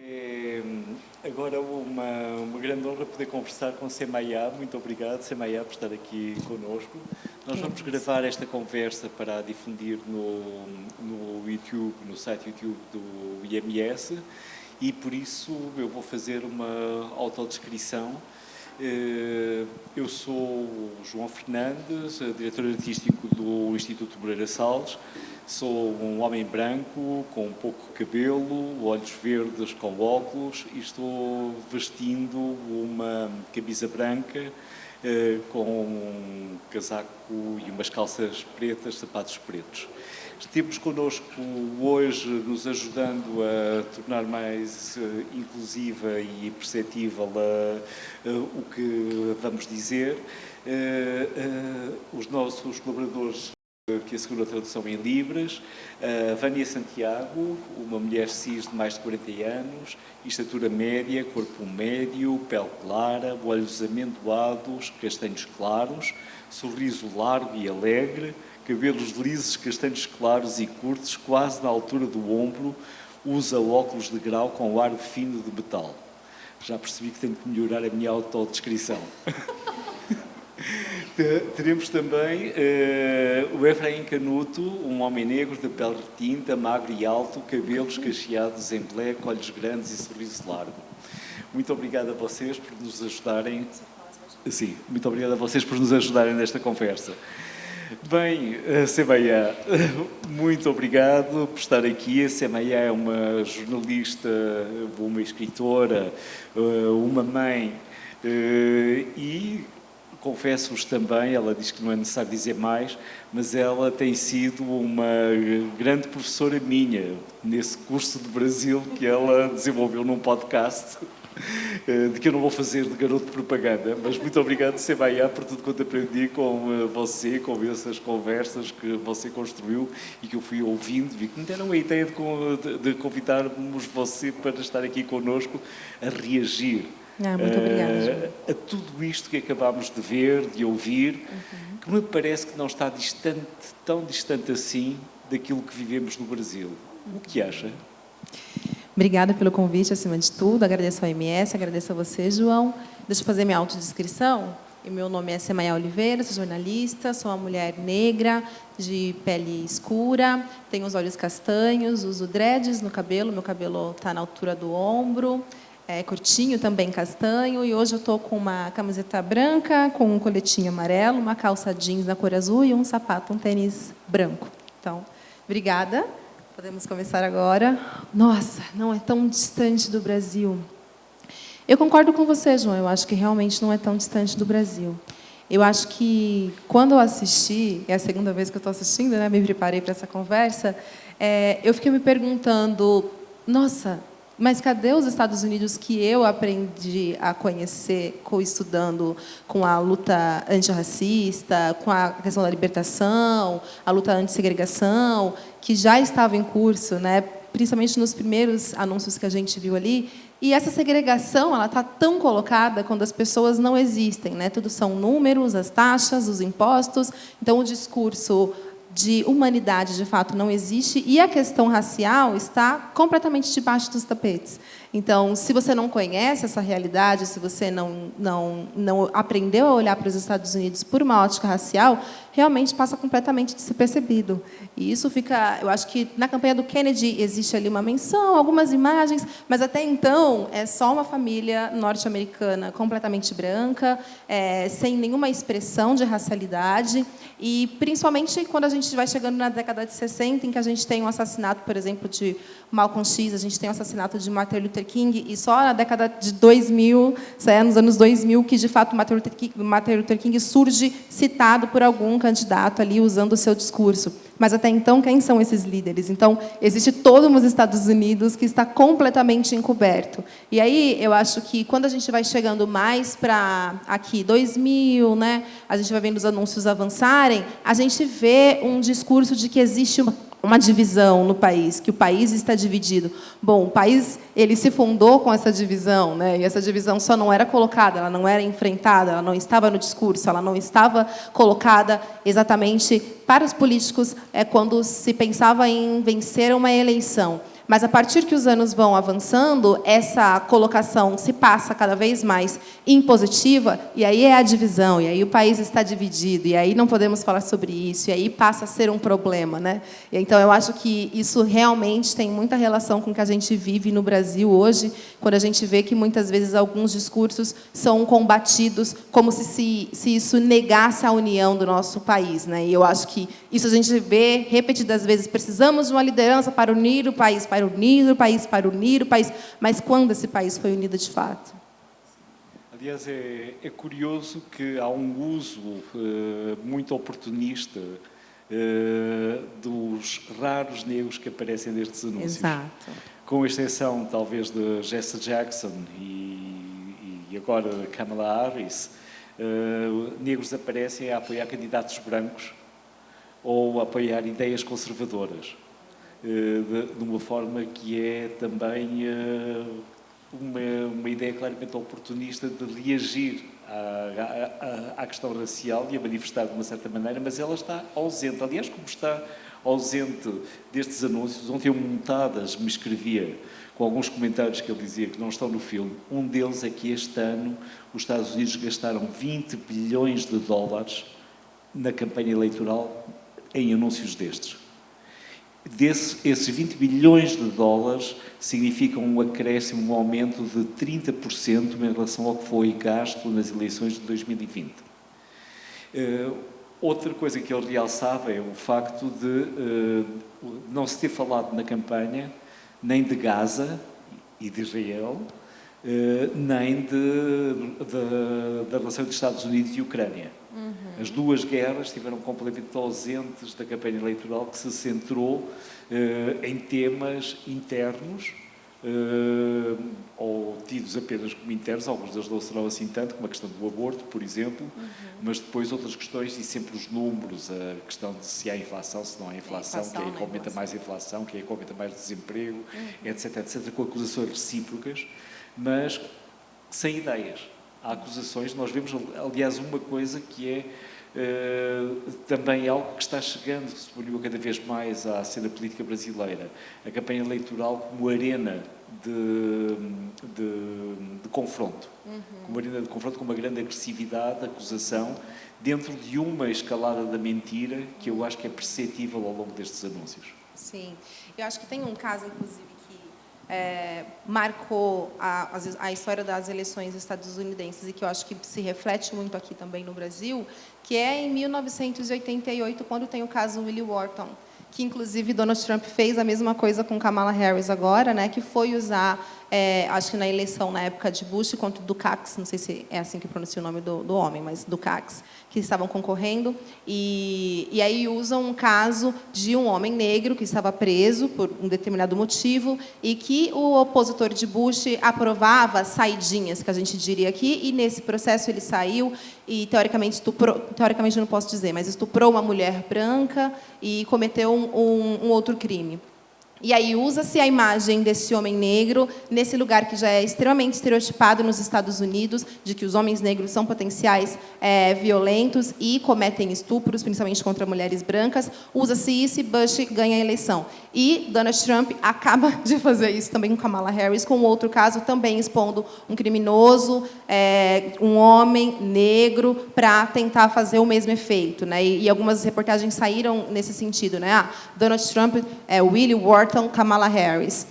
É agora uma grande honra poder conversar com Semaia. Muito obrigado, Semaia, por estar aqui conosco. Nós vamos gravar esta conversa para difundir no YouTube, no site YouTube do IMS, e por isso eu vou fazer uma autodescrição. Eu sou o João Fernandes, diretor artístico do Instituto Moreira Salles. Sou um homem branco, com pouco cabelo, olhos verdes com óculos, e estou vestindo uma camisa branca com um casaco e umas calças pretas, sapatos pretos. Temos connosco hoje, nos ajudando a tornar mais inclusiva e perceptível o que vamos dizer, os nossos colaboradores que asseguram a tradução em Libras, Vânia Santiago, uma mulher cis de mais de 40 anos, estatura média, corpo médio, pele clara, olhos amendoados, castanhos claros, sorriso largo e alegre, cabelos lisos, castanhos claros e curtos, quase na altura do ombro, usa óculos de grau com aro fino de metal. Já percebi que tenho que melhorar a minha autodescrição. Teremos também o Efraim Canuto, um homem negro de pele retinta, magro e alto, cabelos cacheados em black, olhos grandes e sorriso largo. Muito obrigado a vocês por nos ajudarem. Sim, muito obrigado a vocês por nos ajudarem nesta conversa. Bem, Semaia, muito obrigado por estar aqui. A Semaia é uma jornalista, uma escritora, uma mãe e confesso-vos também, ela diz que não é necessário dizer mais, mas ela tem sido uma grande professora minha nesse curso de Brasil que ela desenvolveu num podcast, de que eu não vou fazer de garoto de propaganda, mas muito obrigado, Semaia, por tudo quanto aprendi com você, com essas conversas que você construiu e que eu fui ouvindo, e que me deram a ideia de convidarmos você para estar aqui connosco a reagir. Muito obrigada, a tudo isto que acabámos de ver, de ouvir, que me parece que não está distante, tão distante assim daquilo que vivemos no Brasil. O que acha? Obrigada pelo convite, acima de tudo. Agradeço ao MS, agradeço a você, João. Deixa eu fazer minha autodescrição. E meu nome é Semaia Oliveira, sou jornalista, sou uma mulher negra, de pele escura, tenho os olhos castanhos, uso dreads no cabelo, meu cabelo está na altura do ombro, é curtinho, também castanho, e hoje eu estou com uma camiseta branca, com um coletinho amarelo, uma calça jeans na cor azul e um sapato, um tênis branco. Então, obrigada. Podemos começar agora. Nossa, não é tão distante do Brasil. Eu concordo com você, João, eu acho que realmente não é tão distante do Brasil. Eu acho que, quando eu assisti, é a segunda vez que eu estou assistindo, né, me preparei para essa conversa, eu fiquei me perguntando, nossa, mas cadê os Estados Unidos que eu aprendi a conhecer estudando com a luta antirracista, com a questão da libertação, a luta antissegregação, que já estava em curso, né? Principalmente nos primeiros anúncios que a gente viu ali. E essa segregação ela está tão colocada quando as pessoas não existem, né? Tudo são números, as taxas, os impostos. Então, o discurso de humanidade, de fato, não existe, e a questão racial está completamente debaixo dos tapetes. Então, se você não conhece essa realidade, se você não aprendeu a olhar para os Estados Unidos por uma ótica racial, realmente passa completamente despercebido. E isso fica... Eu acho que na campanha do Kennedy existe ali uma menção, algumas imagens, mas até então é só uma família norte-americana completamente branca, sem nenhuma expressão de racialidade, e principalmente quando a gente vai chegando na década de 60, em que a gente tem um assassinato, por exemplo, de Malcolm X, a gente tem o assassinato de Martin Luther King, e só na década de 2000, nos anos 2000, que, de fato, Martin Luther King surge citado por algum candidato ali, usando o seu discurso. Mas, até então, quem são esses líderes? Então, existe todo os Estados Unidos que está completamente encoberto. E aí, eu acho que, quando a gente vai chegando mais para aqui, 2000, né, a gente vai vendo os anúncios avançarem, a gente vê um discurso de que existe uma divisão no país, que o país está dividido. Bom, o país ele se fundou com essa divisão, né? E essa divisão só não era colocada, ela não era enfrentada, ela não estava no discurso, ela não estava colocada exatamente para os políticos quando se pensava em vencer uma eleição. Mas, a partir que os anos vão avançando, essa colocação se passa cada vez mais impositiva, e aí é a divisão, e aí o país está dividido, e aí não podemos falar sobre isso, e aí passa a ser um problema, né? Então, eu acho que isso realmente tem muita relação com o que a gente vive no Brasil hoje, quando a gente vê que, muitas vezes, alguns discursos são combatidos como se isso negasse a união do nosso país, né? E eu acho que isso a gente vê repetidas vezes. Precisamos de uma liderança para unir o país, para unir o país, para unir o país. Mas quando esse país foi unido de fato? Aliás, é curioso que há um uso muito oportunista dos raros negros que aparecem nestes anúncios. Exato. Com exceção, talvez, de Jesse Jackson e agora de Kamala Harris, negros aparecem a apoiar candidatos brancos ou a apoiar ideias conservadoras, de uma forma que é também uma ideia claramente oportunista de reagir à questão racial e a manifestar de uma certa maneira, mas ela está ausente. Aliás, como está ausente destes anúncios, ontem eu montadas me escrevia com alguns comentários que ele dizia que não estão no filme. Um deles é que este ano os Estados Unidos gastaram 20 bilhões de dólares na campanha eleitoral em anúncios destes. Esses 20 bilhões de dólares significam um acréscimo, um aumento de 30% em relação ao que foi gasto nas eleições de 2020. Outra coisa que ele realçava é o facto de não se ter falado na campanha nem de Gaza e de Israel, nem da relação entre Estados Unidos e Ucrânia. As duas guerras estiveram completamente ausentes da campanha eleitoral, que se centrou em temas internos, ou tidos apenas como internos. Alguns deles não serão assim tanto, como a questão do aborto, por exemplo, mas depois outras questões, e sempre os números, a questão de se há inflação, se não há inflação, quem é que aumenta mais a inflação, quem é que aumenta mais desemprego, etc., etc., com acusações recíprocas, mas sem ideias. Há acusações. Nós vemos, aliás, uma coisa que é também algo que está chegando, se suponho, cada vez mais à cena política brasileira. A campanha eleitoral como arena de confronto. Como arena de confronto, com uma grande agressividade, acusação, dentro de uma escalada da mentira que eu acho que é perceptível ao longo destes anúncios. Sim. Eu acho que tem um caso, inclusive, marcou a história das eleições estadunidenses e que eu acho que se reflete muito aqui também no Brasil, que é em 1988, quando tem o caso Willie Wharton, que, inclusive, Donald Trump fez a mesma coisa com Kamala Harris agora, né, que foi usar, acho que na eleição, na época de Bush, contra o Dukakis, não sei se é assim que pronuncia o nome do homem, mas Dukakis, que estavam concorrendo, e aí usam um caso de um homem negro que estava preso por um determinado motivo e que o opositor de Bush aprovava saidinhas, que a gente diria aqui, e nesse processo ele saiu e, teoricamente, teoricamente não posso dizer, mas estuprou uma mulher branca e cometeu um outro crime. E aí usa-se a imagem desse homem negro nesse lugar que já é extremamente estereotipado nos Estados Unidos, de que os homens negros são potenciais violentos e cometem estupros, principalmente contra mulheres brancas. Usa-se isso e Bush ganha a eleição. E Donald Trump acaba de fazer isso também com Kamala Harris, com outro caso também expondo um criminoso, um homem negro, para tentar fazer o mesmo efeito, né? E algumas reportagens saíram nesse sentido, né? Donald Trump, Willie Wharton, Kamala Harris.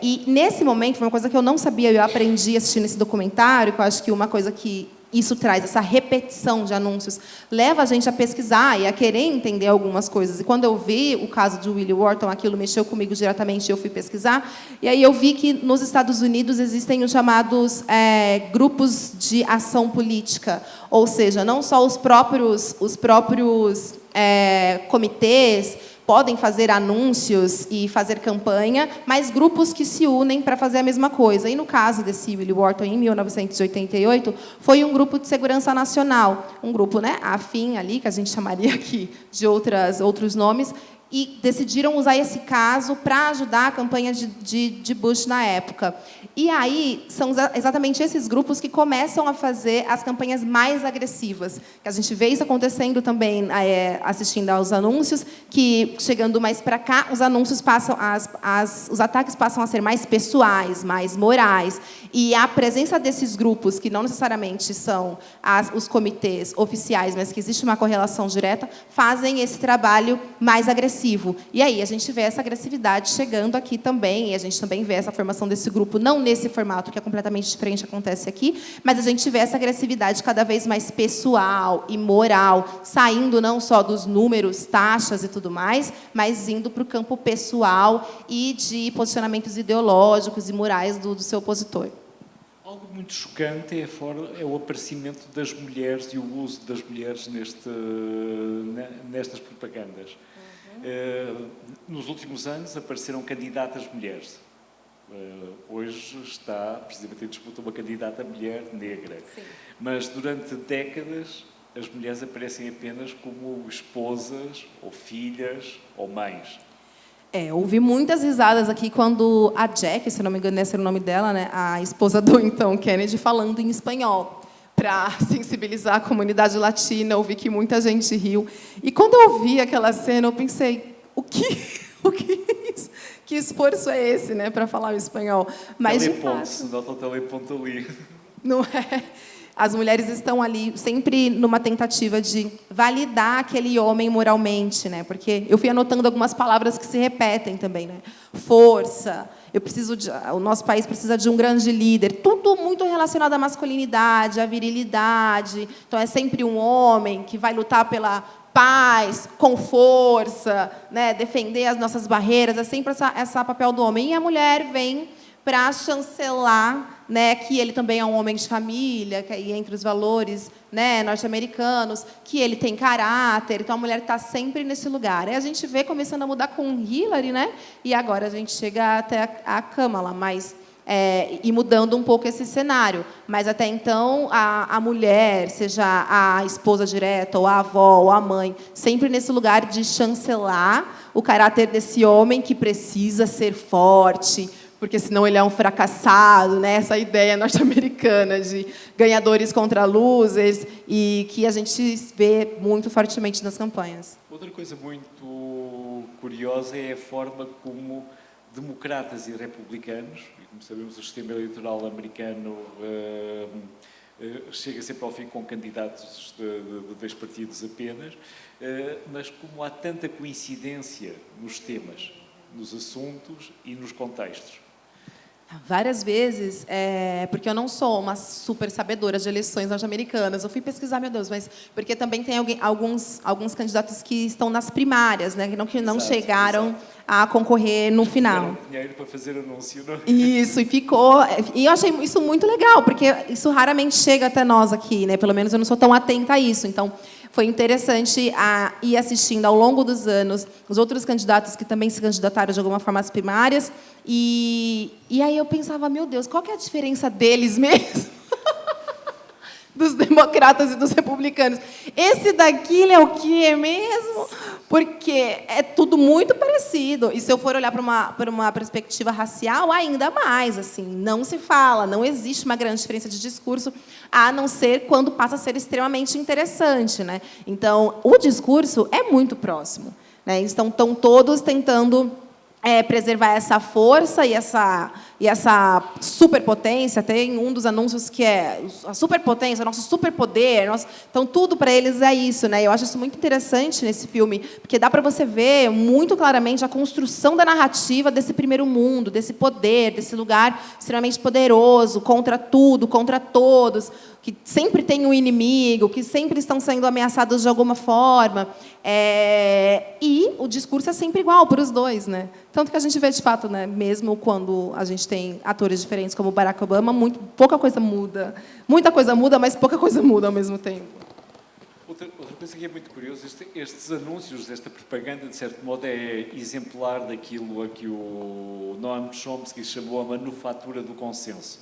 E nesse momento, foi uma coisa que eu não sabia, eu aprendi assistindo esse documentário, que eu acho que uma coisa que isso traz, essa repetição de anúncios, leva a gente a pesquisar e a querer entender algumas coisas. E quando eu vi o caso de Willie Wharton, aquilo mexeu comigo diretamente, eu fui pesquisar, e aí eu vi que nos Estados Unidos existem os chamados grupos de ação política, ou seja, não só os próprios comitês podem fazer anúncios e fazer campanha, mas grupos que se unem para fazer a mesma coisa. E no caso desse Willie Wharton, em 1988, foi um grupo de segurança nacional, um grupo, né, afim ali, que a gente chamaria aqui de outros nomes, e decidiram usar esse caso para ajudar a campanha de Bush na época. E aí, são exatamente esses grupos que começam a fazer as campanhas mais agressivas. Que a gente vê isso acontecendo também, assistindo aos anúncios, que, chegando mais para cá, os anúncios passam, os ataques passam a ser mais pessoais, mais morais. E a presença desses grupos, que não necessariamente são os comitês oficiais, mas que existe uma correlação direta, fazem esse trabalho mais agressivo. E aí a gente vê essa agressividade chegando aqui também, e a gente também vê essa formação desse grupo, não nesse formato, que é completamente diferente, acontece aqui, mas a gente vê essa agressividade cada vez mais pessoal e moral, saindo não só dos números, taxas e tudo mais, mas indo para o campo pessoal e de posicionamentos ideológicos e morais do seu opositor. Algo muito chocante é o aparecimento das mulheres e o uso das mulheres nestas propagandas. Nos últimos anos apareceram candidatas mulheres. Hoje está, precisamente, em disputa uma candidata mulher negra. Sim. Mas durante décadas as mulheres aparecem apenas como esposas, ou filhas, ou mães. Houve muitas risadas aqui quando a Jack, se não me engano, esse era o nome dela, né, a esposa do então Kennedy, falando em espanhol, para sensibilizar a comunidade latina. Eu vi que muita gente riu. E quando eu vi aquela cena, eu pensei, o que é isso? Que esforço é esse, né, para falar o espanhol? Mas, teleponto, se nota o teleponto ali. Não é? As mulheres estão ali sempre numa tentativa de validar aquele homem moralmente, né? Porque eu fui anotando algumas palavras que se repetem também, né? Força, o nosso país precisa de um grande líder, tudo muito relacionado à masculinidade, à virilidade. Então é sempre um homem que vai lutar pela paz, com força, né? Defender as nossas barreiras, é sempre esse papel do homem. E a mulher vem para chancelar, né, que ele também é um homem de família, que aí entre os valores, né, norte-americanos, que ele tem caráter. Então a mulher está sempre nesse lugar. Aí a gente vê começando a mudar com Hillary, né, e agora a gente chega até a Kamala, mas e mudando um pouco esse cenário. Mas até então a mulher, seja a esposa direta, ou a avó, ou a mãe, sempre nesse lugar de chancelar o caráter desse homem que precisa ser forte, porque senão ele é um fracassado, né? Essa ideia norte-americana de ganhadores contra losers, e que a gente vê muito fortemente nas campanhas. Outra coisa muito curiosa é a forma como democratas e republicanos, e como sabemos o sistema eleitoral americano chega sempre ao fim com candidatos de 2 partidos apenas, mas como há tanta coincidência nos temas, nos assuntos e nos contextos. Várias vezes, porque eu não sou uma super sabedora de eleições norte-americanas. Eu fui pesquisar, meu Deus, mas porque também tem alguns candidatos que estão nas primárias, né, que não chegaram a concorrer no final. Dinheiro para fazer anúncio, não? Isso, e eu achei isso muito legal, porque isso raramente chega até nós aqui, né? Pelo menos eu não sou tão atenta a isso. Então, foi interessante ir assistindo ao longo dos anos os outros candidatos que também se candidataram de alguma forma às primárias. E aí eu pensava, meu Deus, qual que é a diferença deles mesmo? Dos democratas e dos republicanos. Esse daqui, ele é o quê mesmo? Porque é tudo muito parecido. E se eu for olhar para uma perspectiva racial, ainda mais. Assim, não se fala, não existe uma grande diferença de discurso, a não ser quando passa a ser extremamente interessante, né? Então, o discurso é muito próximo, né? Estão todos tentando preservar essa força e essa superpotência. Tem um dos anúncios que é a superpotência, nosso superpoder. Então, tudo para eles é isso, né? Eu acho isso muito interessante nesse filme, porque dá para você ver muito claramente a construção da narrativa desse primeiro mundo, desse poder, desse lugar extremamente poderoso, contra tudo, contra todos, que sempre tem um inimigo, que sempre estão sendo ameaçados de alguma forma. E o discurso é sempre igual para os dois, né? Tanto que a gente vê, de fato, né, mesmo quando a gente tem atores diferentes como Barack Obama, pouca coisa muda. Muita coisa muda, mas pouca coisa muda ao mesmo tempo. Outra coisa que é muito curiosa, estes anúncios, esta propaganda, de certo modo, é exemplar daquilo a que o Noam Chomsky chamou a manufatura do consenso.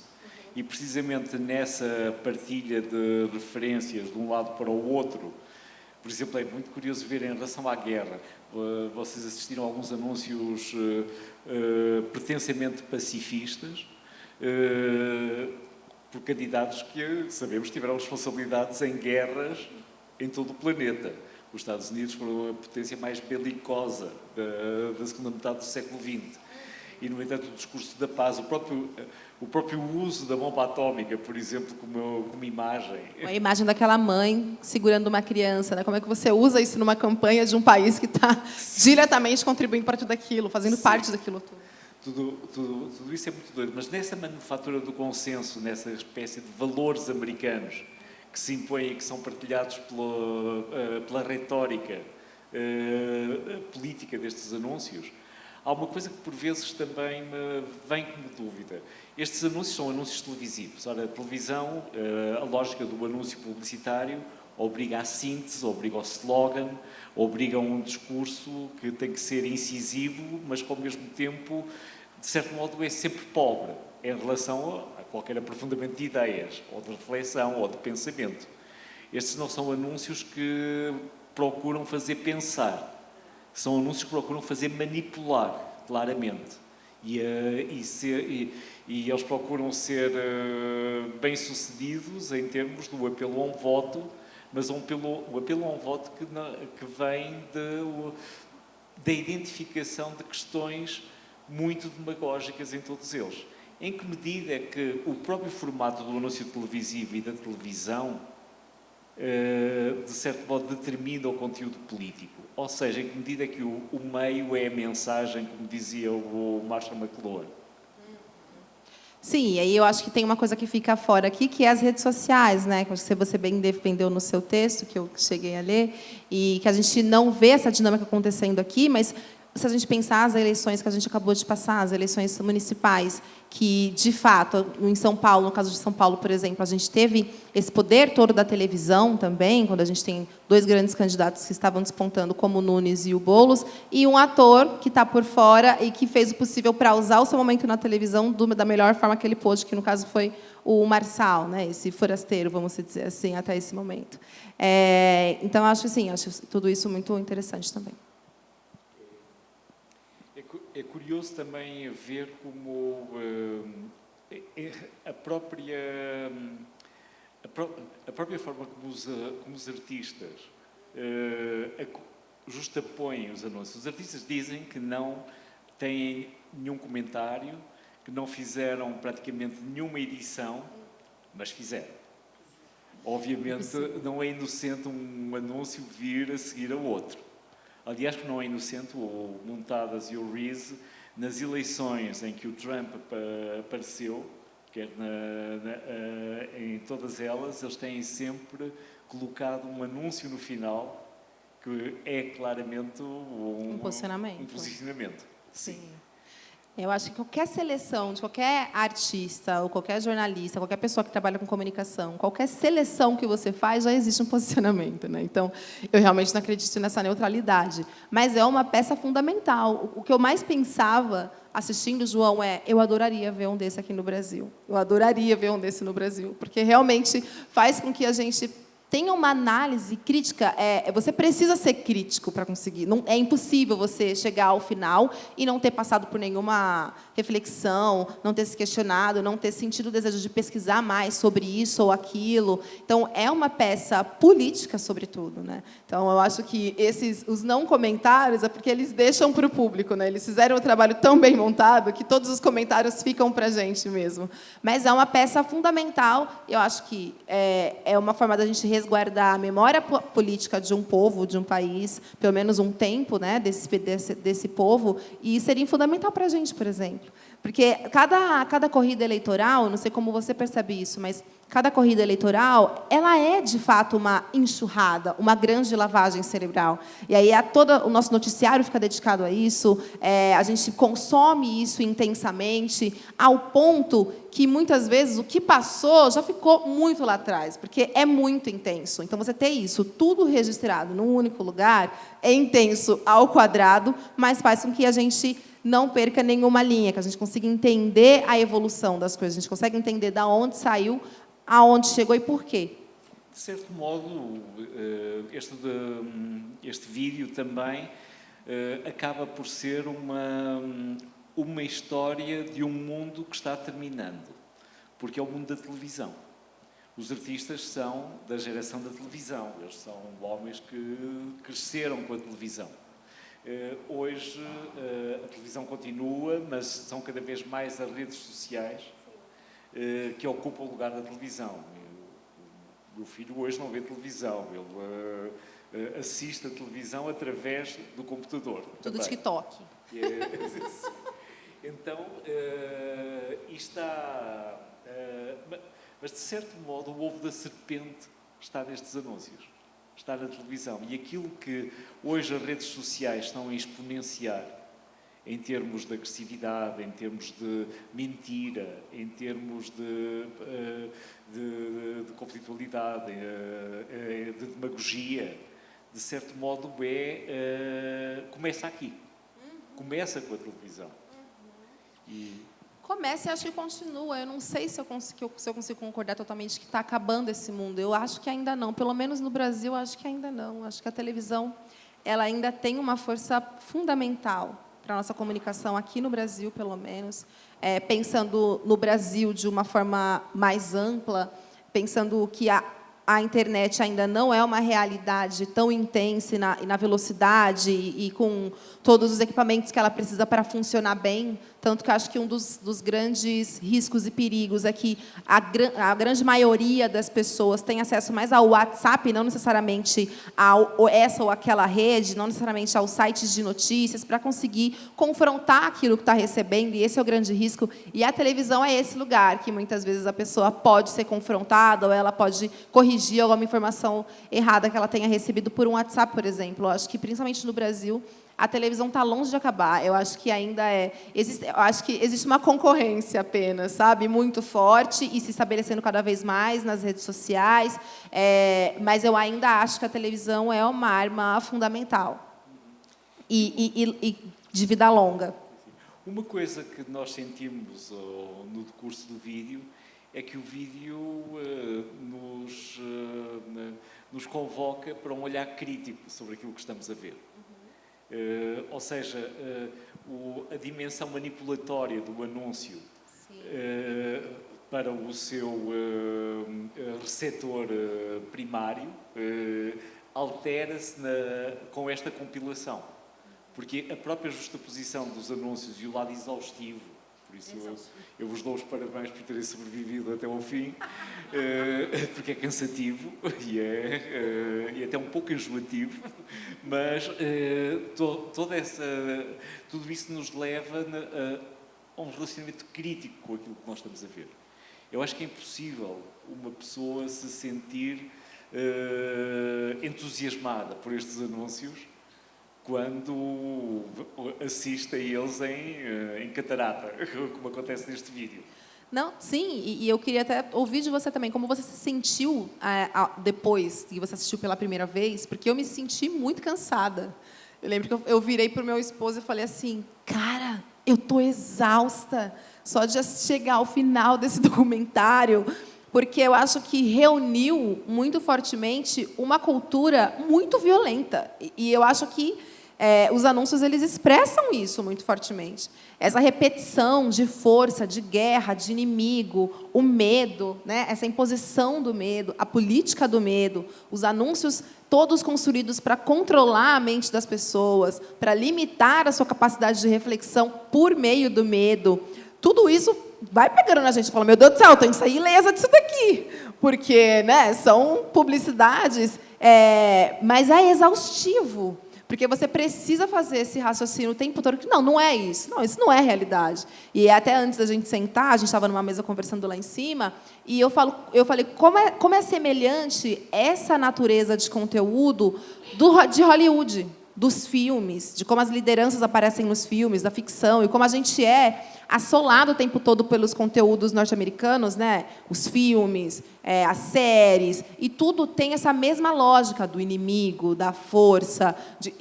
E, precisamente nessa partilha de referências de um lado para o outro, Por exemplo, é muito curioso ver em relação à guerra, vocês assistiram a alguns anúncios pretensamente pacifistas, por candidatos que sabemos tiveram responsabilidades em guerras em todo o planeta. Os Estados Unidos foram a potência mais belicosa da segunda metade do século XX. E, no entanto, o discurso da paz, o próprio uso da bomba atómica, por exemplo, como imagem. A imagem daquela mãe segurando uma criança, né? Como é que você usa isso numa campanha de um país que está diretamente contribuindo para tudo aquilo, fazendo parte daquilo tudo? Tudo isso é muito doido, mas nessa manufatura do consenso, nessa espécie de valores americanos que se impõem e que são partilhados pela retórica política destes anúncios, há uma coisa que por vezes também me vem como dúvida. Estes anúncios são anúncios televisivos. Ora, a televisão, a lógica do anúncio publicitário obriga à síntese, obriga ao slogan, obriga a um discurso que tem que ser incisivo, mas que ao mesmo tempo, de certo modo, é sempre pobre em relação a qualquer aprofundamento de ideias, ou de reflexão, ou de pensamento. Estes não são anúncios que procuram fazer pensar. São anúncios que procuram fazer manipular, claramente. E eles procuram ser bem-sucedidos em termos do apelo a um voto, mas o apelo a um voto que vem da identificação de questões muito demagógicas em todos eles. Em que medida é que o próprio formato do anúncio televisivo e da televisão, de certo modo, determina o conteúdo político? Ou seja, em que medida é que o meio é a mensagem, como dizia o Marshall McLuhan? Sim, e aí eu acho que tem uma coisa que fica fora aqui, que é as redes sociais, né? Que você bem defendeu no seu texto, que eu cheguei a ler, e que a gente não vê essa dinâmica acontecendo aqui, mas se a gente pensar as eleições que a gente acabou de passar, as eleições municipais, que, de fato, em São Paulo, no caso de São Paulo, por exemplo, a gente teve esse poder todo da televisão também, quando a gente tem dois grandes candidatos que estavam despontando, como o Nunes e o Boulos, e um ator que está por fora e que fez o possível para usar o seu momento na televisão da melhor forma que ele pôde, que, no caso, foi o Marçal, né, esse forasteiro, vamos dizer assim, até esse momento. Então, acho tudo isso muito interessante também. É curioso também ver como a própria forma como os artistas justapõem os anúncios. Os artistas dizem que não têm nenhum comentário, que não fizeram praticamente nenhuma edição, mas fizeram. Obviamente, não é inocente um anúncio vir a seguir a outro. Aliás, que não é inocente o Montadas e o Rees, nas eleições em que o Trump apareceu, quer em todas elas, eles têm sempre colocado um anúncio no final que é claramente um posicionamento. Sim. Eu acho que qualquer seleção de qualquer artista ou qualquer jornalista, qualquer pessoa que trabalha com comunicação, qualquer seleção que você faz, já existe um posicionamento, né? Então, eu realmente não acredito nessa neutralidade. Mas é uma peça fundamental. O que eu mais pensava assistindo, João, eu adoraria ver um desse aqui no Brasil. Eu adoraria ver um desse no Brasil, porque realmente faz com que a gente tenha uma análise crítica. Você precisa ser crítico para conseguir. Não, é impossível você chegar ao final e não ter passado por nenhuma reflexão, não ter se questionado, não ter sentido o desejo de pesquisar mais sobre isso ou aquilo. Então, é uma peça política, sobretudo, né? Então, eu acho que os não comentários é porque eles deixam para o público, né? Eles fizeram o trabalho tão bem montado que todos os comentários ficam para a gente mesmo. Mas é uma peça fundamental. Eu acho que é uma forma da gente resguardar a memória política de um povo, de um país, pelo menos um tempo, né, desse povo, e seria fundamental para a gente, por exemplo. Porque cada corrida eleitoral, não sei como você percebe isso, mas cada corrida eleitoral, ela é, de fato, uma enxurrada, uma grande lavagem cerebral. E aí todo o nosso noticiário fica dedicado a isso, a gente consome isso intensamente, ao ponto que, muitas vezes, o que passou já ficou muito lá atrás, porque é muito intenso. Então, você ter isso tudo registrado num único lugar é intenso ao quadrado, mas faz com que a gente não perca nenhuma linha, que a gente consiga entender a evolução das coisas, a gente consegue entender de onde saiu, aonde chegou e por quê. De certo modo, este vídeo também acaba por ser uma história de um mundo que está terminando, porque é o mundo da televisão. Os artistas são da geração da televisão, eles são homens que cresceram com a televisão. Hoje a televisão continua, mas são cada vez mais as redes sociais que ocupam o lugar da televisão. O meu filho hoje não vê televisão, ele assiste a televisão através do computador. Tudo TikTok. Então, mas de certo modo o ovo da serpente está nestes anúncios, está na televisão. E aquilo que hoje as redes sociais estão a exponenciar, em termos de agressividade, em termos de mentira, em termos de conflitualidade, de demagogia, de certo modo começa aqui. Começa com a televisão. Começa e acho que continua. Eu não sei se eu consigo concordar totalmente que está acabando esse mundo. Eu acho que ainda não. Pelo menos no Brasil, acho que ainda não. Acho que a televisão ela ainda tem uma força fundamental para a nossa comunicação aqui no Brasil, pelo menos. Pensando no Brasil de uma forma mais ampla, pensando que a internet ainda não é uma realidade tão intensa e na velocidade e com todos os equipamentos que ela precisa para funcionar bem. Tanto que eu acho que um dos grandes riscos e perigos é que a grande maioria das pessoas tem acesso mais ao WhatsApp, não necessariamente a essa ou aquela rede, não necessariamente aos sites de notícias, para conseguir confrontar aquilo que está recebendo, e esse é o grande risco. E a televisão é esse lugar que, muitas vezes, a pessoa pode ser confrontada ou ela pode corrigir alguma informação errada que ela tenha recebido por um WhatsApp, por exemplo. Eu acho que, principalmente no Brasil, a televisão está longe de acabar. Eu acho que ainda eu acho que existe uma concorrência apenas, sabe, muito forte e se estabelecendo cada vez mais nas redes sociais. Mas eu ainda acho que a televisão é uma arma fundamental e de vida longa. Uma coisa que nós sentimos no decurso do vídeo é que o vídeo nos convoca para um olhar crítico sobre aquilo que estamos a ver. Ou seja, a dimensão manipulatória do anúncio para o seu receptor primário altera-se com esta compilação. Porque a própria justaposição dos anúncios e o lado exaustivo, por isso eu vos dou os parabéns por terem sobrevivido até ao fim, porque é cansativo e é até um pouco enjoativo, mas tudo isso nos leva a um relacionamento crítico com aquilo que nós estamos a ver. Eu acho que é impossível uma pessoa se sentir entusiasmada por estes anúncios quando assiste a eles em catarata, como acontece neste vídeo. Não, sim, e eu queria até ouvir de você também, como você se sentiu depois que você assistiu pela primeira vez, porque eu me senti muito cansada. Eu lembro que eu virei para o meu esposo e falei assim, cara, eu estou exausta só de chegar ao final desse documentário, porque eu acho que reuniu muito fortemente uma cultura muito violenta. E eu acho que os anúncios eles expressam isso muito fortemente. Essa repetição de força, de guerra, de inimigo, o medo, né? Essa imposição do medo, a política do medo, os anúncios todos construídos para controlar a mente das pessoas, para limitar a sua capacidade de reflexão por meio do medo. Tudo isso vai pegando na gente e fala, meu Deus do céu, eu tenho que sair ilesa disso daqui. Porque, né, são publicidades, mas é exaustivo. Porque você precisa fazer esse raciocínio o tempo todo. Não é isso. Não, isso não é realidade. E até antes da gente sentar, a gente estava numa mesa conversando lá em cima, e eu falei, como é semelhante essa natureza de conteúdo de Hollywood, dos filmes, de como as lideranças aparecem nos filmes, da ficção, e como a gente é assolado o tempo todo pelos conteúdos norte-americanos, né? Os filmes, as séries, e tudo tem essa mesma lógica do inimigo, da força,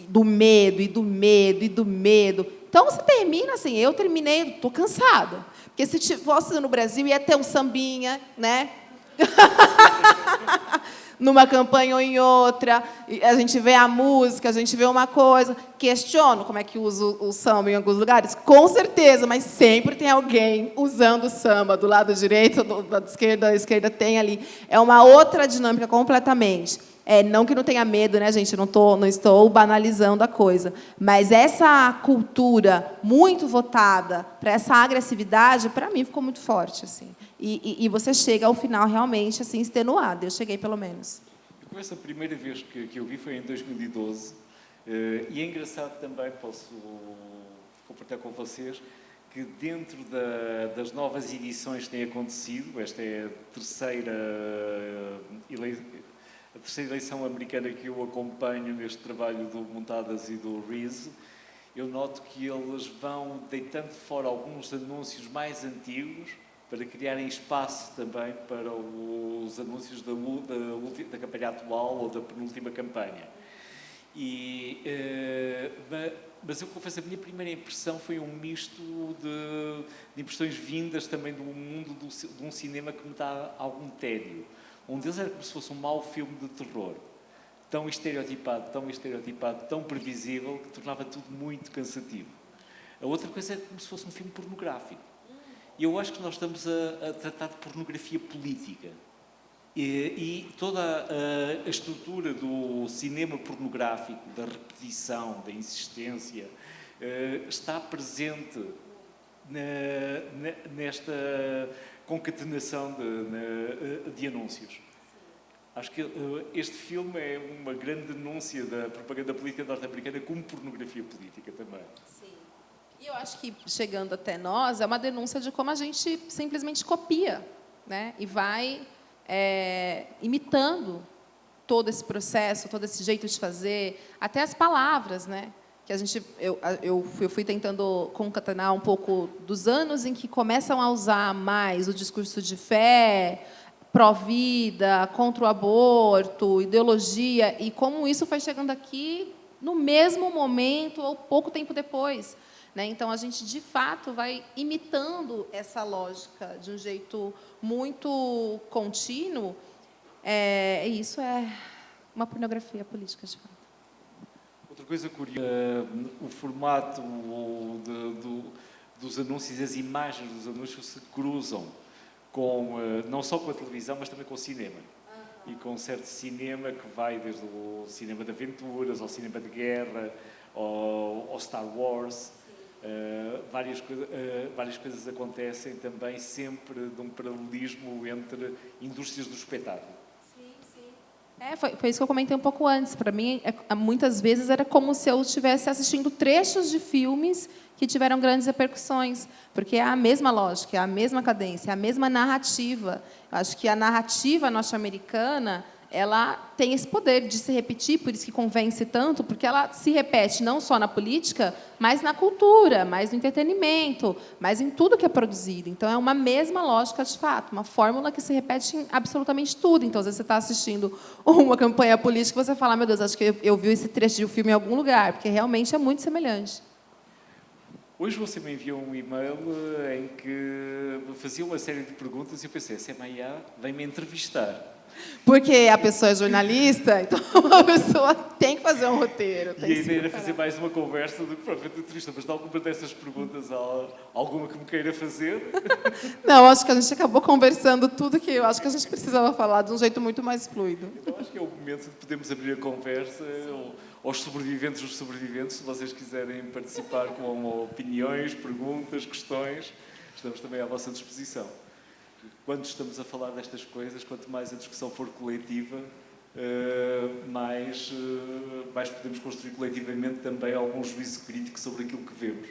do medo, e do medo, e do medo. Então, você termina assim, eu terminei, estou cansada. Porque se fosse no Brasil, ia ter um sambinha, né? numa campanha ou em outra, a gente vê a música, a gente vê uma coisa, questiono como é que usa o samba em alguns lugares, com certeza, mas sempre tem alguém usando o samba, do lado direito, do lado esquerdo, a esquerda tem ali. É uma outra dinâmica completamente. Não que não tenha medo, né, gente? Não estou banalizando a coisa. Mas essa cultura muito votada para essa agressividade, para mim, ficou muito forte. Assim. E você chega ao final realmente assim, extenuado. Eu cheguei, pelo menos. Eu conheço a primeira vez que eu vi foi em 2012. E é engraçado também, posso compartilhar com vocês, que dentro das novas edições que têm acontecido, esta é a terceira eleição americana que eu acompanho neste trabalho do Montadas e do Reese, eu noto que eles vão deitando fora alguns anúncios mais antigos para criarem espaço também para os anúncios da campanha atual ou da penúltima campanha. Mas eu confesso, a minha primeira impressão foi um misto de impressões vindas também do mundo de um cinema que me dá algum tédio. Um deles era como se fosse um mau filme de terror, tão estereotipado, tão previsível, que tornava tudo muito cansativo. A outra coisa era como se fosse um filme pornográfico. E eu acho que nós estamos a tratar de pornografia política. E toda a estrutura do cinema pornográfico, da repetição, da insistência, está presente nesta concatenação de anúncios. Acho que este filme é uma grande denúncia da propaganda política norte-americana como pornografia política também. Sim. E eu acho que, chegando até nós, é uma denúncia de como a gente simplesmente copia, né? E vai imitando todo esse processo, todo esse jeito de fazer, até as palavras, né? Que eu fui tentando concatenar um pouco dos anos em que começam a usar mais o discurso de fé, pró-vida, contra o aborto, ideologia, e como isso foi chegando aqui no mesmo momento ou pouco tempo depois. Né? Então, a gente, de fato, vai imitando essa lógica de um jeito muito contínuo. Isso é uma pornografia política, de fato. Outra coisa curiosa, o formato dos anúncios, as imagens dos anúncios se cruzam não só com a televisão, mas também com o cinema. E com um certo cinema que vai desde o cinema de aventuras, ao cinema de guerra, ao Star Wars. Várias coisas acontecem também sempre de um paralelismo entre indústrias do espetáculo. Foi isso que eu comentei um pouco antes. Para mim, muitas vezes era como se eu estivesse assistindo trechos de filmes que tiveram grandes repercussões, porque é a mesma lógica, é a mesma cadência, é a mesma narrativa. Eu acho que a narrativa norte-americana, ela tem esse poder de se repetir, por isso que convence tanto, porque ela se repete não só na política, mas na cultura, mas no entretenimento, mas em tudo que é produzido. Então, é uma mesma lógica, de fato, uma fórmula que se repete em absolutamente tudo. Então, às vezes, você está assistindo uma campanha política e você fala, meu Deus, acho que eu vi esse trecho de um filme em algum lugar, porque realmente é muito semelhante. Hoje você me enviou um e-mail em que fazia uma série de perguntas e eu pensei, essa Maia vem-me entrevistar. Porque a pessoa é jornalista, então a pessoa tem que fazer um roteiro. E a ideia era fazer mais uma conversa do que propriamente entrevista, mas de alguma dessas perguntas, alguma que me queira fazer? Não, acho que a gente acabou conversando tudo que eu acho que a gente precisava falar de um jeito muito mais fluido. Então acho que é o momento de podermos abrir a conversa aos sobreviventes, se vocês quiserem participar com opiniões, perguntas, questões, estamos também à vossa disposição. Quando estamos a falar destas coisas, quanto mais a discussão for coletiva, mais podemos construir coletivamente também algum juízo crítico sobre aquilo que vemos.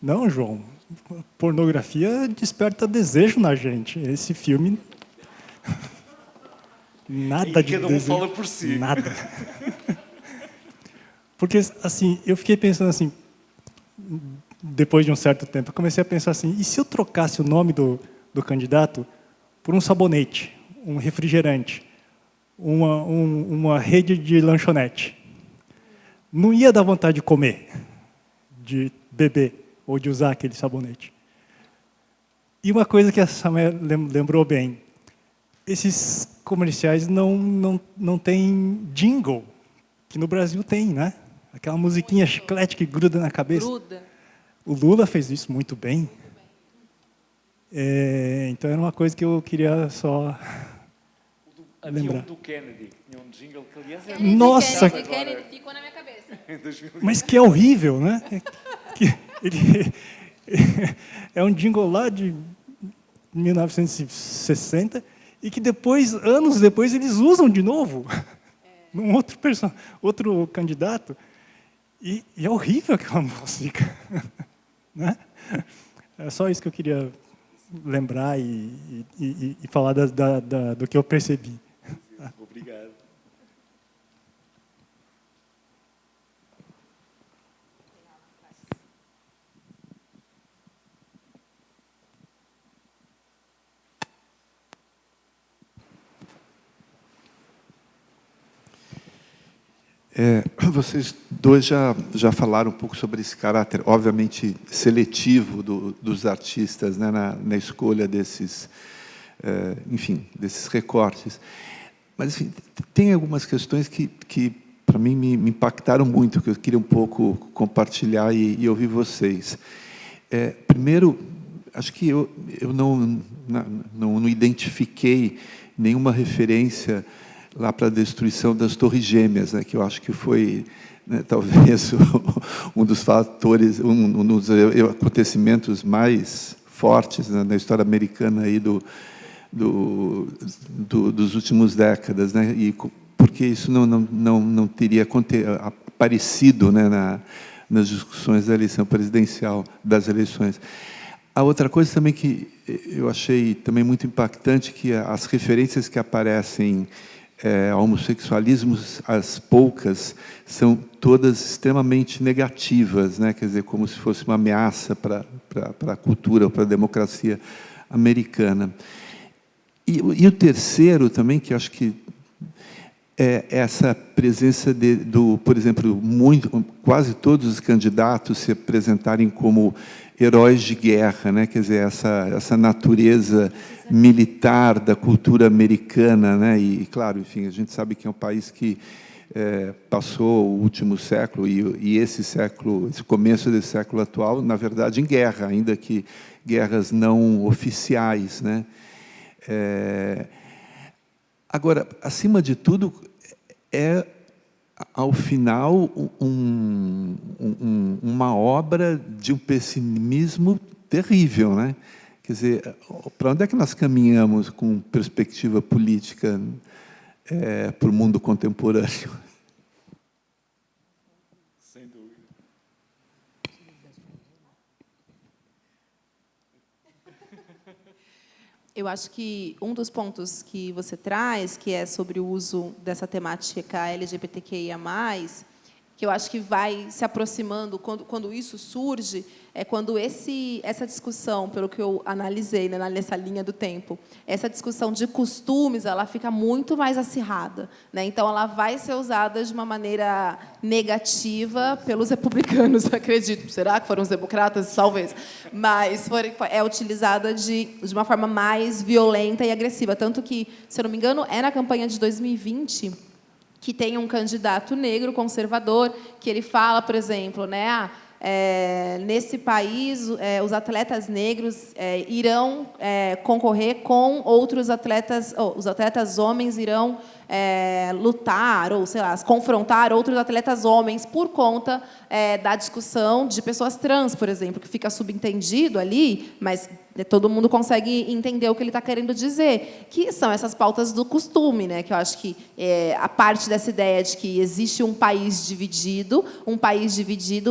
Não, João. Pornografia desperta desejo na gente. Esse filme... Nada de cada um fala por si. Nada. Porque, assim, eu fiquei pensando assim, depois de um certo tempo, eu comecei a pensar assim, e se eu trocasse o nome do candidato por um sabonete, um refrigerante, uma rede de lanchonete? não ia dar vontade de comer, de beber ou de usar aquele sabonete. E uma coisa que a Samé lembrou bem, esses comerciais não têm jingle, que no Brasil tem, né? Aquela musiquinha chiclete que gruda na cabeça. Gruda. O Lula fez isso muito bem. Então era uma coisa que eu queria só lembrar. Havia um do Kennedy, tinha um jingle que, aliás, é Nossa! Kennedy ficou na minha cabeça. em 2000. Mas que é horrível, né? É um jingle lá de 1960 e que depois, anos depois, eles usam de novo num outro candidato. E é horrível aquela música. Né? É só isso que eu queria lembrar e falar do que eu percebi. Obrigado. Vocês dois já falaram um pouco sobre esse caráter, obviamente, seletivo dos artistas, né, na escolha desses, enfim, desses recortes. Mas, enfim, tem algumas questões que para mim, me impactaram muito, que eu queria um pouco compartilhar e ouvir vocês. Primeiro, acho que eu não identifiquei nenhuma referência lá para a destruição das Torres Gêmeas, né, que eu acho que foi, né, talvez um dos fatores, um dos acontecimentos mais fortes, né, na história americana aí dos últimos décadas, né, e porque isso não teria aparecido, né, nas discussões da eleição presidencial, das eleições. A outra coisa também que eu achei também muito impactante, que as referências que aparecem ao homossexualismo, as poucas, são todas extremamente negativas, né? Quer dizer, como se fosse uma ameaça para a cultura, para a democracia americana. E o terceiro também, que acho que é essa presença por exemplo, quase todos os candidatos se apresentarem como heróis de guerra, né? Quer dizer, essa natureza militar da cultura americana, né? E, claro, enfim, a gente sabe que é um país que passou o último século e esse século, esse começo desse século atual, na verdade, em guerra, ainda que guerras não oficiais, né? Agora, acima de tudo, ao final, uma obra de um pessimismo terrível, né? Quer dizer, para onde é que nós caminhamos com perspectiva política para o mundo contemporâneo? Sem dúvida. Eu acho que um dos pontos que você traz, que é sobre o uso dessa temática LGBTQIA+, que eu acho que vai se aproximando quando isso surge, é quando essa discussão, pelo que eu analisei, né, nessa linha do tempo, essa discussão de costumes, ela fica muito mais acirrada, né? Então, ela vai ser usada de uma maneira negativa pelos republicanos, acredito. Será que foram os democratas? Talvez. Mas é utilizada de uma forma mais violenta e agressiva. Tanto que, se eu não me engano, é na campanha de 2020... que tem um candidato negro conservador que ele fala, por exemplo, né, nesse país os atletas negros irão concorrer com outros atletas, os atletas homens irão lutar ou, sei lá, confrontar outros atletas homens por conta da discussão de pessoas trans, por exemplo, que fica subentendido ali, mas todo mundo consegue entender o que ele está querendo dizer, que são essas pautas do costume, né? Que eu acho que a parte dessa ideia de que existe um país dividido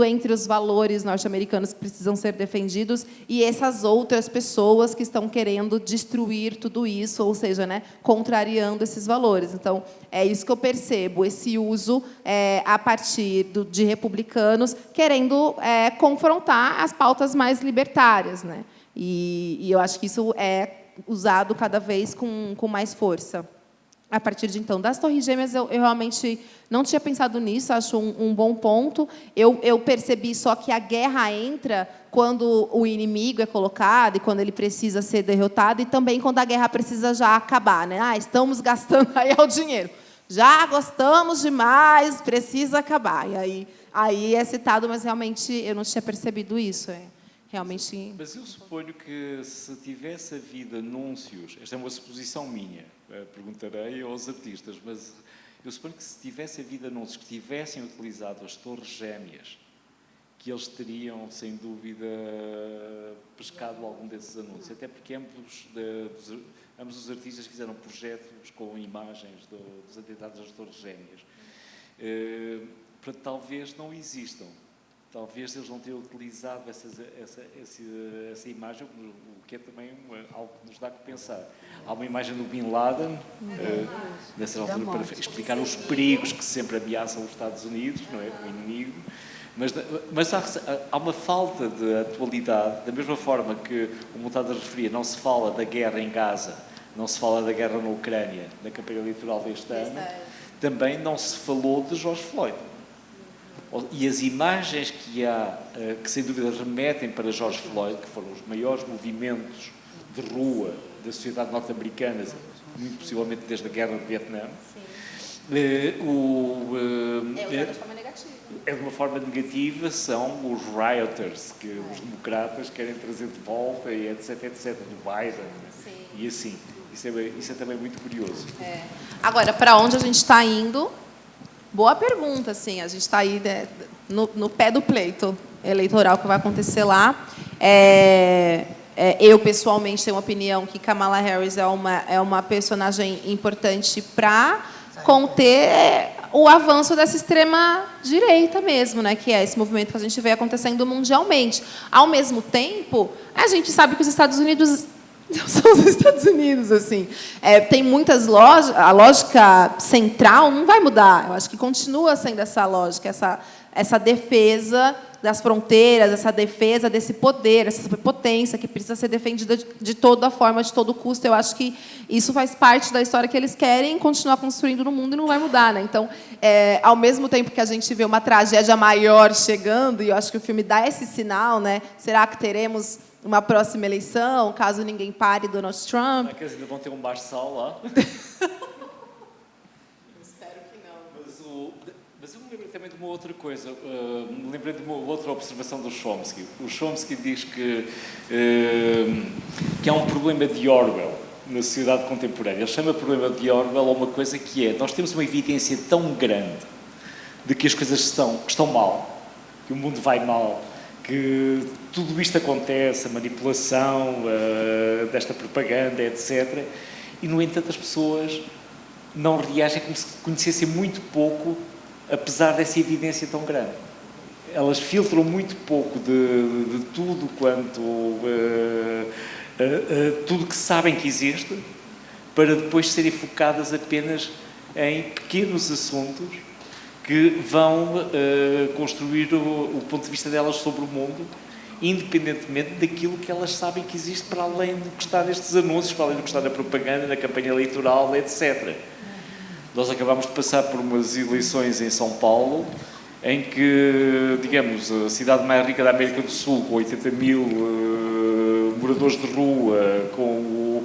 entre os valores norte-americanos que precisam ser defendidos e essas outras pessoas que estão querendo destruir tudo isso, ou seja, né, contrariando esses valores. Então, é isso que eu percebo, esse uso a partir de republicanos querendo confrontar as pautas mais libertárias, né? E eu acho que isso é usado cada vez com mais força. a partir de então. Das Torres Gêmeas, eu realmente não tinha pensado nisso, acho um bom ponto. Eu percebi só que a guerra entra quando o inimigo é colocado e quando ele precisa ser derrotado, e também quando a guerra precisa já acabar, né? Estamos gastando aí o dinheiro. Já gostamos demais, precisa acabar. E aí é citado, mas realmente eu não tinha percebido isso. Realmente. Mas eu suponho que se tivesse havido anúncios, esta é uma suposição minha, perguntarei aos artistas, mas eu suponho que se tivesse havido anúncios que tivessem utilizado as Torres Gêmeas, que eles teriam, sem dúvida, pescado algum desses anúncios, até porque ambos os artistas fizeram projetos com imagens dos atentados das Torres Gêmeas. Portanto, talvez não existam. Talvez eles não tenham utilizado essa imagem, o que é também algo que nos dá que pensar. Há uma imagem do Bin Laden, nessa altura, para explicar os perigos que sempre ameaçam os Estados Unidos, não é? O inimigo. Mas há uma falta de atualidade, da mesma forma que o Montadas referia, não se fala da guerra em Gaza, não se fala da guerra na Ucrânia, na campanha eleitoral deste ano, também não se falou de George Floyd. E as imagens que há, que sem dúvida remetem para George Floyd, que foram os maiores movimentos de rua da sociedade norte-americana, muito possivelmente desde a guerra do Vietnã, é de uma forma negativa, são os rioters, que os democratas querem trazer de volta, e etc, do Biden, e assim. Isso é também muito curioso. Agora, para onde a gente está indo? Boa pergunta, sim. A gente está aí no pé do pleito eleitoral que vai acontecer lá. Eu, pessoalmente, tenho uma opinião que Kamala Harris é uma personagem importante para conter o avanço dessa extrema-direita mesmo, né? Que é esse movimento que a gente vê acontecendo mundialmente. Ao mesmo tempo, a gente sabe que os Estados Unidos não são os Estados Unidos, assim. Tem muitas lógicas, a lógica central não vai mudar. Eu acho que continua sendo essa lógica, essa defesa das fronteiras, essa defesa desse poder, essa superpotência que precisa ser defendida de toda forma, de todo custo. Eu acho que isso faz parte da história que eles querem continuar construindo no mundo e não vai mudar, né? Então, ao mesmo tempo que a gente vê uma tragédia maior chegando, e eu acho que o filme dá esse sinal, né? Será que teremos uma próxima eleição, caso ninguém pare Donald Trump? Será que eles ainda vão ter um bar-sal lá? Espero que não. Mas eu me lembrei também de uma outra coisa. Me lembrei de uma outra observação do Chomsky. O Chomsky diz que há um problema de Orwell na sociedade contemporânea. Ele chama problema de Orwell a uma coisa que nós temos uma evidência tão grande de que as coisas estão mal, que o mundo vai mal, que tudo isto acontece, a manipulação desta propaganda, etc. E, no entanto, as pessoas não reagem como se conhecessem muito pouco, apesar dessa evidência tão grande. Elas filtram muito pouco de tudo quanto... tudo que sabem que existe, para depois serem focadas apenas em pequenos assuntos que vão construir o ponto de vista delas sobre o mundo, independentemente daquilo que elas sabem que existe para além do que está nestes anúncios, para além do que está na propaganda, na campanha eleitoral, etc. Nós acabámos de passar por umas eleições em São Paulo, em que, digamos, a cidade mais rica da América do Sul, com 80 mil moradores de rua, com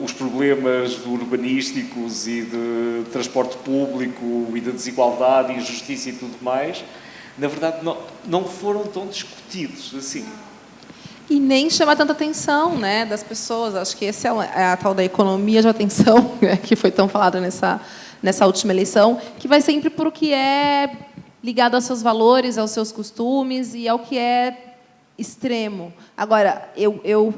os problemas urbanísticos e de transporte público e de desigualdade, injustiça e tudo mais, na verdade não foram tão discutidos assim. E nem chama tanta atenção, né, das pessoas. Acho que essa é a tal da economia de atenção, né, que foi tão falada nessa última eleição, que vai sempre por o que é ligado aos seus valores, aos seus costumes e ao que é extremo. Agora, eu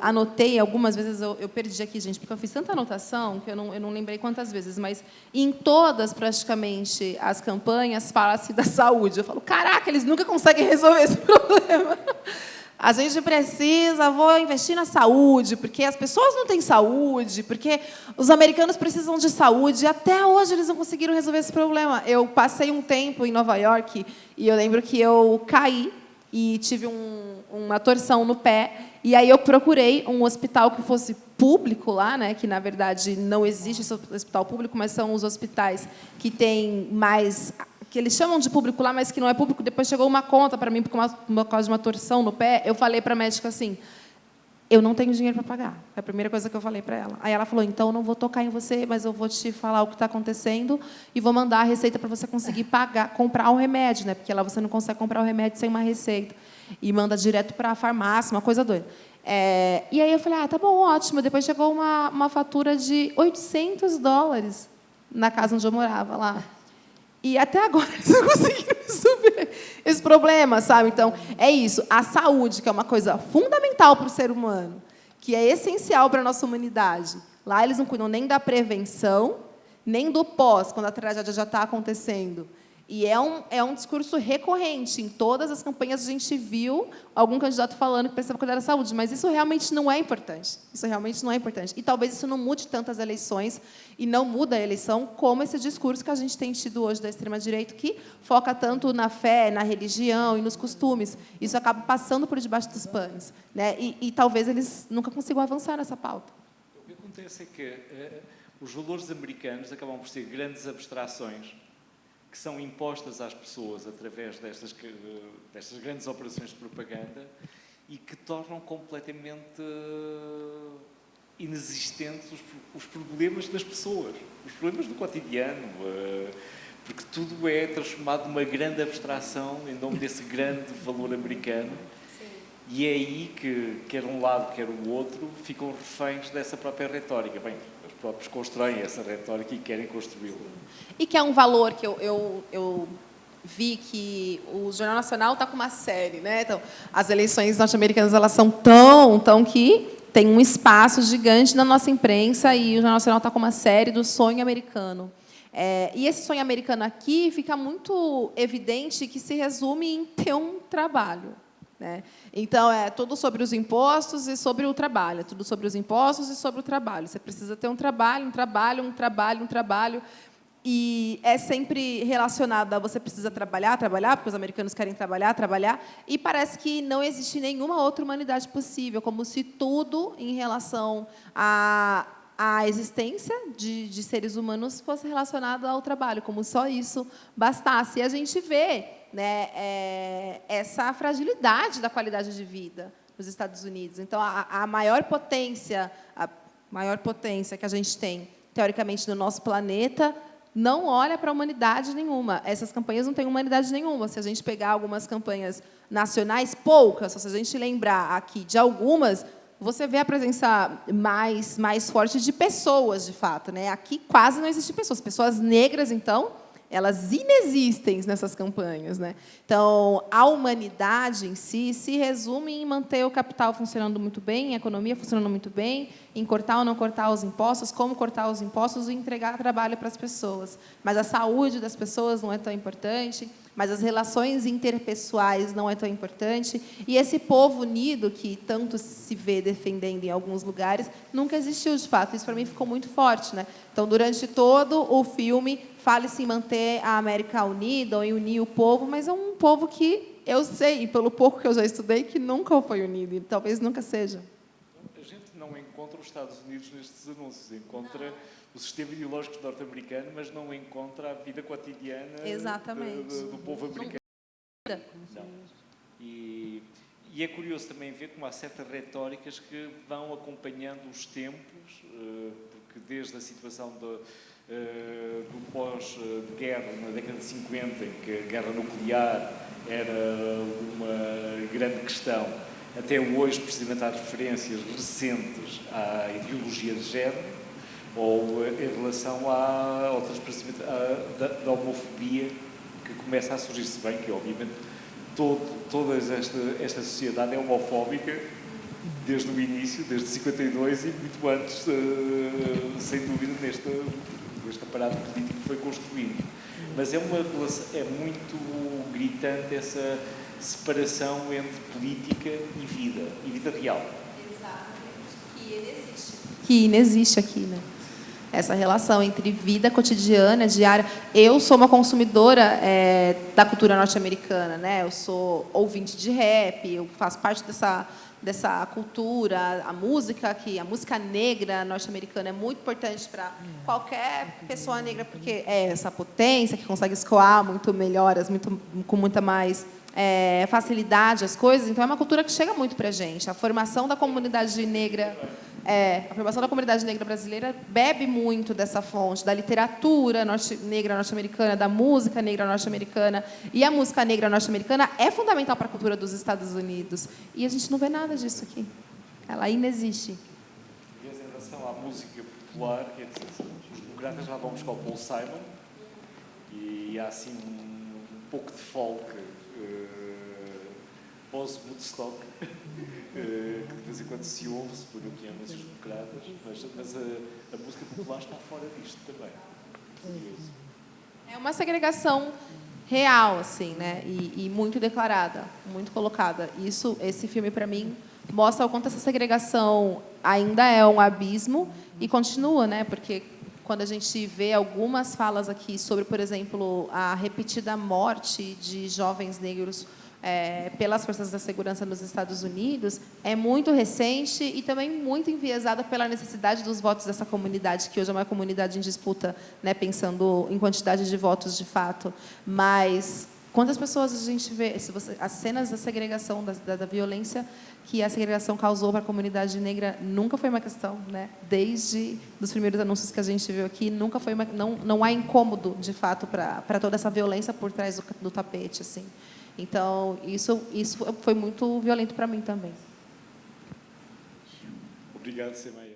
anotei algumas vezes, eu perdi aqui, gente, porque eu fiz tanta anotação que eu não lembrei quantas vezes, mas em todas, praticamente, as campanhas fala-se da saúde. Eu falo, caraca, eles nunca conseguem resolver esse problema. A gente vou investir na saúde, porque as pessoas não têm saúde, porque os americanos precisam de saúde, e até hoje eles não conseguiram resolver esse problema. Eu passei um tempo em Nova York, e eu lembro que eu caí, e tive uma torção no pé. E aí eu procurei um hospital que fosse público lá, né, que, na verdade, não existe esse hospital público, mas são os hospitais que têm mais... que eles chamam de público lá, mas que não é público. Depois chegou uma conta para mim por causa de uma torção no pé. Eu falei para a médica assim, eu não tenho dinheiro para pagar. É a primeira coisa que eu falei para ela. Aí ela falou, então, eu não vou tocar em você, mas eu vou te falar o que está acontecendo e vou mandar a receita para você conseguir pagar, comprar o remédio, né? Porque lá você não consegue comprar o remédio sem uma receita. E manda direto para a farmácia, uma coisa doida. E aí eu falei, tá bom, ótimo. Depois chegou uma fatura de $800 na casa onde eu morava lá. E até agora eles não conseguiram resolver esse problema, sabe? Então, é isso. A saúde, que é uma coisa fundamental para o ser humano, que é essencial para a nossa humanidade. Lá eles não cuidam nem da prevenção, nem do pós, quando a tragédia já está acontecendo. E é um discurso recorrente. Em todas as campanhas a gente viu algum candidato falando que precisava cuidar da saúde, mas isso realmente não é importante. Isso realmente não é importante. E talvez isso não mude tantas eleições, e não muda a eleição, como esse discurso que a gente tem tido hoje da extrema-direita, que foca tanto na fé, na religião e nos costumes. Isso acaba passando por debaixo dos panos, né? E talvez eles nunca consigam avançar nessa pauta. O que acontece é que os valores americanos acabam por ser grandes abstrações que são impostas às pessoas através destas grandes operações de propaganda e que tornam completamente inexistentes os problemas das pessoas, os problemas do cotidiano, porque tudo é transformado numa grande abstração em nome desse grande valor americano. Sim. E é aí que, quer um lado, quer o outro, ficam reféns dessa própria retórica. Bem, os próprios constroem essa retórica e querem construí-la. E que é um valor que eu vi que o Jornal Nacional está com uma série, né? Então, as eleições norte-americanas, elas são tão que tem um espaço gigante na nossa imprensa, e o Jornal Nacional está com uma série do sonho americano. E esse sonho americano aqui fica muito evidente que se resume em ter um trabalho, né? Então, é tudo sobre os impostos e sobre o trabalho. É tudo sobre os impostos e sobre o trabalho. Você precisa ter um trabalho, um trabalho, um trabalho, um trabalho. E é sempre relacionado a você precisa trabalhar, porque os americanos querem trabalhar, e parece que não existe nenhuma outra humanidade possível, como se tudo em relação à existência de seres humanos fosse relacionado ao trabalho, como só isso bastasse. E a gente vê, né, essa fragilidade da qualidade de vida nos Estados Unidos. Então, a maior potência que a gente tem, teoricamente, no nosso planeta, não olha para a humanidade nenhuma. Essas campanhas não têm humanidade nenhuma. Se a gente pegar algumas campanhas nacionais, poucas, se a gente lembrar aqui de algumas, você vê a presença mais forte de pessoas, de fato, né? Aqui quase não existe pessoas. Pessoas negras, então, elas inexistem nessas campanhas, né? Então, a humanidade em si se resume em manter o capital funcionando muito bem, a economia funcionando muito bem, em cortar ou não cortar os impostos, como cortar os impostos e entregar trabalho para as pessoas. Mas a saúde das pessoas não é tão importante, mas as relações interpessoais não é tão importante. E esse povo unido, que tanto se vê defendendo em alguns lugares, nunca existiu, de fato. Isso, para mim, ficou muito forte, né? Então, durante todo o filme, fala-se em manter a América unida, ou em unir o povo, mas é um povo que eu sei, e pelo pouco que eu já estudei, que nunca foi unido, e talvez nunca seja. A gente não encontra os Estados Unidos nestes anúncios, encontra o sistema ideológico norte-americano, mas não encontra a vida cotidiana do povo americano. Não. E é curioso também ver como há certas retóricas que vão acompanhando os tempos, porque desde a situação do pós-guerra, na década de 50, em que a guerra nuclear era uma grande questão, até hoje, precisamente, há referências recentes à ideologia de género, ou em relação a outras, da homofobia, que começa a surgir-se bem, que obviamente toda esta sociedade é homofóbica desde o início, desde 52 e muito antes, sem dúvida, neste aparato político que foi construído. Mas é muito gritante essa separação entre política e vida real. Exatamente. Que inexiste aqui, né? essa relação entre vida cotidiana, diária. Eu sou uma consumidora da cultura norte-americana, né? Eu sou ouvinte de rap, eu faço parte dessa cultura, a música negra norte-americana é muito importante para qualquer pessoa negra, porque é essa potência que consegue escoar muito melhor, com muita mais facilidade as coisas. Então, é uma cultura que chega muito para a gente. A formação da comunidade negra... a formação da comunidade negra brasileira bebe muito dessa fonte, da literatura negra norte-americana, da música negra norte-americana. E a música negra norte-americana é fundamental para a cultura dos Estados Unidos. E a gente não vê nada disso aqui. Ela ainda existe. E em relação à música popular, quer dizer, no Grata já vamos com o Paul Simon, e há assim um pouco de folk pós-Woodstock, que de vez em quando se ouve, se por aqui ambas os democratas, mas a música popular está fora disto também. Curioso. É uma segregação real, assim, né? E muito declarada, muito colocada. Esse filme, para mim, mostra o quanto essa segregação ainda é um abismo e continua, né? Porque quando a gente vê algumas falas aqui sobre, por exemplo, a repetida morte de jovens negros pelas forças da segurança nos Estados Unidos, é muito recente e também muito enviesada pela necessidade dos votos dessa comunidade, que hoje é uma comunidade em disputa, né, pensando em quantidade de votos de fato. Mas quantas pessoas a gente vê, as cenas da segregação, da violência que a segregação causou para a comunidade negra nunca foi uma questão, né? Desde os primeiros anúncios que a gente viu aqui, nunca foi não há incômodo, de fato, para toda essa violência por trás do tapete, assim. Então, isso foi muito violento para mim também. Obrigado, Semaia.